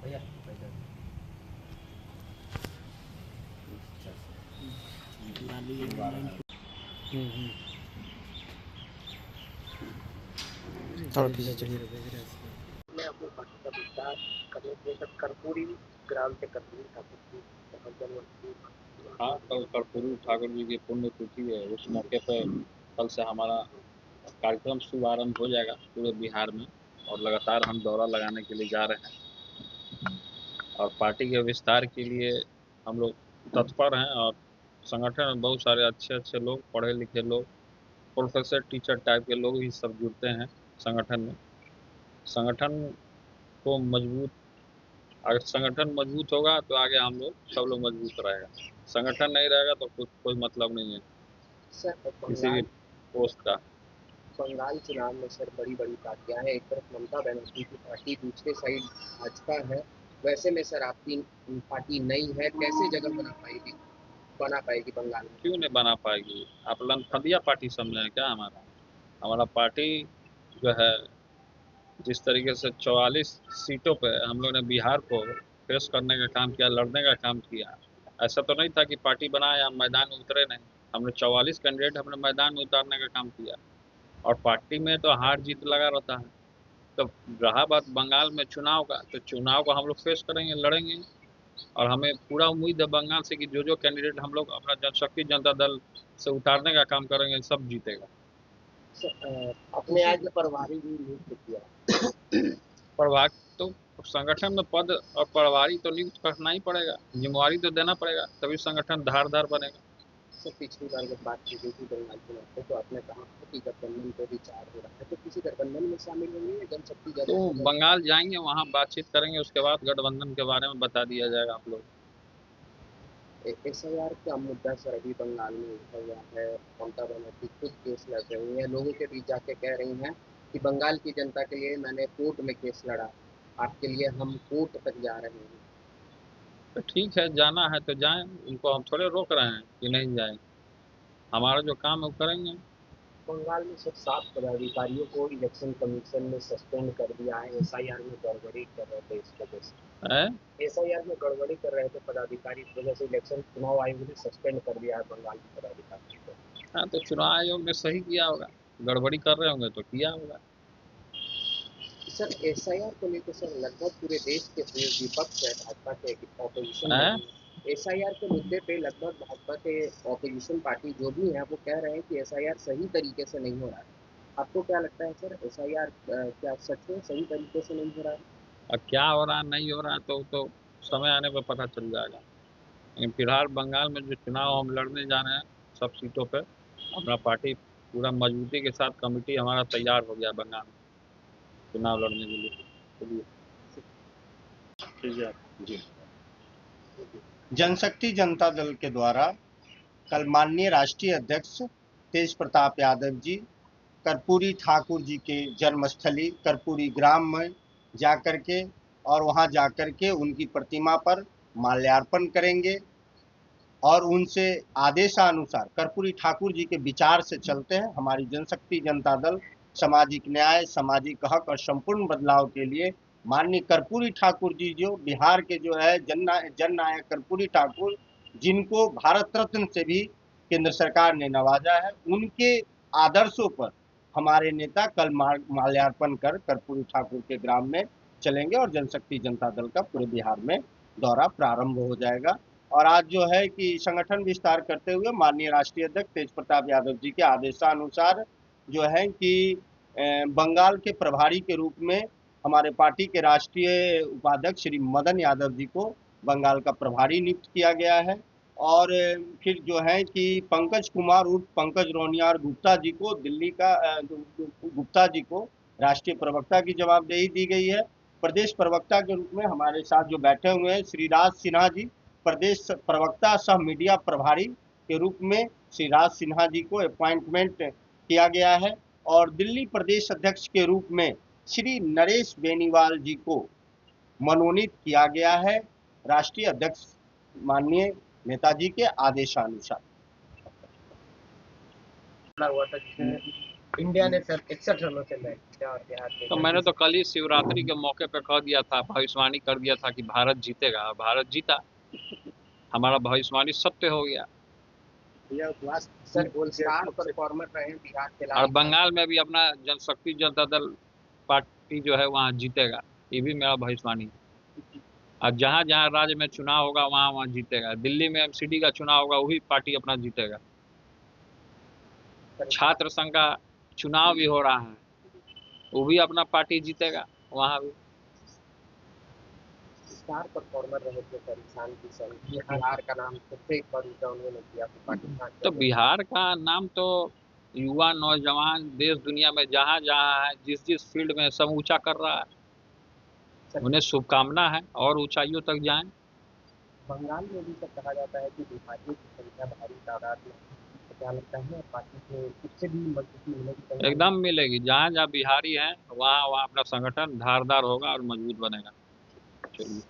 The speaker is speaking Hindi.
भैया थोड़ा पीछे चलिए। मैं अपनी पार्टी का विस्तार करने के लिए कर्पूरी ग्राम से कर्पूरी ठाकुर की जन्मस्थली। हाँ, कल कर्पूरी ठाकुर जी की पुण्यतिथि है। उस मौके पर कल से हमारा कार्यक्रम शुभारंभ हो जाएगा पूरे बिहार में, और लगातार हम दौरा लगाने के लिए जा रहे हैं और पार्टी के विस्तार के लिए हम लोग तत्पर हैं। और संगठन में बहुत सारे अच्छे अच्छे लोग, पढ़े लिखे लोग, प्रोफेसर टीचर टाइप के लोग ही सब जुड़ते हैं संगठन में। संगठन को मजबूत, अगर संगठन मजबूत होगा तो आगे हम लोग सब लोग मजबूत रहेगा। संगठन नहीं रहेगा तो कुछ कोई मतलब नहीं है सर किसी भी पोस्ट का। बंगाल चुनाव में सर बड़ी बड़ी पार्टियां हैं, एक तरफ ममता बनर्जी की पार्टी, दूसरे साइड भाजपा है। वैसे में सर आपकी पार्टी नई है, कैसे जगह बना पाएगी बंगाल में? क्यों नहीं बना पाएगी? आप लंथदिया पार्टी समझे हैं क्या? हमारा पार्टी जो है, जिस तरीके से 44 सीटों पे हम लोग ने बिहार को फेस करने का काम किया, लड़ने का काम किया। ऐसा तो नहीं था कि पार्टी बनाया मैदान में उतरे नहीं। हमने 44 कैंडिडेट हमने मैदान में उतारने का काम किया। और पार्टी में तो हार जीत लगा रहता है। तो रहा बात बंगाल में चुनाव का, तो चुनाव को हम लोग फेस करेंगे, लड़ेंगे। और हमें पूरा उम्मीद है बंगाल से कि जो जो कैंडिडेट हम लोग अपना जनशक्ति जनता दल से उतारने का काम करेंगे, सब जीतेगा। अपने आज प्रभारी भी नियुक्त किया। प्रभाग तो संगठन में पद और प्रभारी तो नियुक्त करना ही पड़ेगा, जिम्मेवारी तो देना पड़ेगा, तभी संगठन धारदार बनेगा। सर पिछली बार जब बात की गई थी बंगाल चुनाव पे, तो आपने कहा था कि गठबंधन पे विचार हो रहा है, तो किसी गठबंधन में शामिल होंगे या जनशक्ति तो जदयू? बंगाल जाएंगे, वहाँ बातचीत करेंगे, उसके बाद गठबंधन के बारे में बता दिया जाएगा आप लोग। SIR का मुद्दा सर अभी बंगाल में उठा हुआ है। ममता बनर्जी खुद केस लड़ रही हैं, लोगों के बीच जाके कह रही हैं कि बंगाल की जनता के लिए मैंने कोर्ट में केस लड़ा, आपके लिए हम कोर्ट तक जा रहे हैं। तो ठीक है, जाना है तो जाएं, उनको हम थोड़े रोक रहे हैं कि नहीं जाएं। हमारा जो काम है वो करेंगे। बंगाल में सिर्फ 7 पदाधिकारियों को इलेक्शन कमीशन ने सस्पेंड कर दिया है, SIR में गड़बड़ी कर रहे थे इस वजह से। है? SIR में गड़बड़ी कर रहे थे पदाधिकारी, इस वजह से इलेक्शन चुनाव आयोग ने सस्पेंड कर दिया है बंगाल के पदाधिकारी को। हाँ, तो चुनाव आयोग ने सही किया होगा। गड़बड़ी कर रहे होंगे तो किया होगा। सर SIR को लेकर सर लगभग पूरे देश के विपक्ष है, भाजपा के ऑपोजिशन में है? भी। SIR के मुद्दे पे लगभग भाजपा के ऑपोजिशन पार्टी जो भी है वो कह रहे हैं कि SIR सही तरीके से नहीं हो रहा है। आपको क्या लगता है सर, SIR क्या सच में सही तरीके से नहीं हो रहा है? अब क्या हो रहा है नहीं हो रहा है तो समय आने पर पता चल जाएगा। लेकिन फिलहाल बंगाल में जो चुनाव हम लड़ने जा रहे हैं सब सीटों पे, अपना पार्टी पूरा मजबूती के साथ, कमेटी हमारा तैयार हो गया बंगाल में चुनाव लड़ने के लिए। चलिए ठीक है जी। जनशक्ति जनता दल के द्वारा कल माननीय राष्ट्रीय अध्यक्ष तेज प्रताप यादव जी कर्पूरी ठाकुर जी के जन्मस्थली कर्पूरी ग्राम में जाकर के और वहां जाकर के उनकी प्रतिमा पर माल्यार्पण करेंगे और उनसे आदेशानुसार कर्पूरी ठाकुर जी के विचार से चलते हैं। हमारी जनशक्ति जनता दल सामाजिक न्याय, सामाजिक हक और संपूर्ण बदलाव के लिए माननीय कर्पूरी ठाकुर जी जो बिहार के जो है जननायक कर्पूरी ठाकुर, जिनको भारत रत्न से भी केंद्र सरकार ने नवाजा है, उनके आदर्शों पर हमारे नेता कल माल्यार्पण कर कर्पूरी ठाकुर के ग्राम में चलेंगे और जनशक्ति जनता दल का पूरे बिहार में दौरा प्रारंभ हो जाएगा। और आज जो है कि संगठन विस्तार करते हुए माननीय राष्ट्रीय अध्यक्ष तेज प्रताप यादव जी के आदेशानुसार जो है कि बंगाल के प्रभारी के रूप में हमारे पार्टी के राष्ट्रीय उपाध्यक्ष श्री मदन यादव जी को बंगाल का प्रभारी नियुक्त किया गया है। और फिर जो है कि पंकज कुमार उर्फ पंकज रोनियार गुप्ता जी को दिल्ली का गुप्ता जी को राष्ट्रीय प्रवक्ता की जवाबदेही दी गई है। प्रदेश प्रवक्ता के रूप में हमारे साथ जो बैठे हुए हैं श्री राज सिन्हा जी, प्रदेश प्रवक्ता सह मीडिया प्रभारी के रूप में श्री राज सिन्हा जी को अपॉइंटमेंट किया गया है। और दिल्ली प्रदेश अध्यक्ष के रूप में श्री नरेश बेनीवाल जी को मनोनीत किया गया है राष्ट्रीय अध्यक्ष माननीय नेताजी के आदेशानुसार। हुआ था जिसमें इंडिया ने सर 61 रनों से मैच जीता और बिहार ने तो मैंने तो कल ही शिवरात्रि के मौके पे कह दिया था, भविष्यवाणी कर दिया था कि भारत जीतेगा, और भारत जीता। हमारा भविष्यवाणी सत्य हो गया। सर स्टार परफॉर्मर रहे बिहार के और खिलाड़ी। बंगाल में भी अपना जनशक्ति जनता दल पार्टी जो है वहाँ जीतेगा, ये भी मेरा भविष्यवाणी है। और जहाँ जहाँ राज्य में चुनाव होगा वहाँ वहाँ जीतेगा। दिल्ली में एमसीडी का चुनाव होगा, वही पार्टी अपना जीतेगा। छात्र संघ का चुनाव भी हो रहा है, वो भी अपना पार्टी जीतेगा वहाँ भी। स्टार परफॉर्मर रहे थे सर ईशान किशन, बिहार का नाम सबसे एक बार ऊंचा उन्होंने किया पाकिस्तान तो बिहार का नाम तो युवा नौजवान देश दुनिया में जहाँ जहाँ है, जिस जिस फील्ड में सब ऊंचा कर रहा है। उन्हें शुभकामना है और ऊंचाइयों तक जाएं। बंगाल में भी सब कहा जाता है कि बिहारियों की संख्या भारी तादाद में है। तो क्या लगता है पार्टी को उससे भी मजबूती मिलेगी? एकदम मिलेगी। जहाँ जहाँ बिहारी हैं वहाँ वहाँ अपना संगठन धारदार होगा और मजबूत बनेगा। चलिए।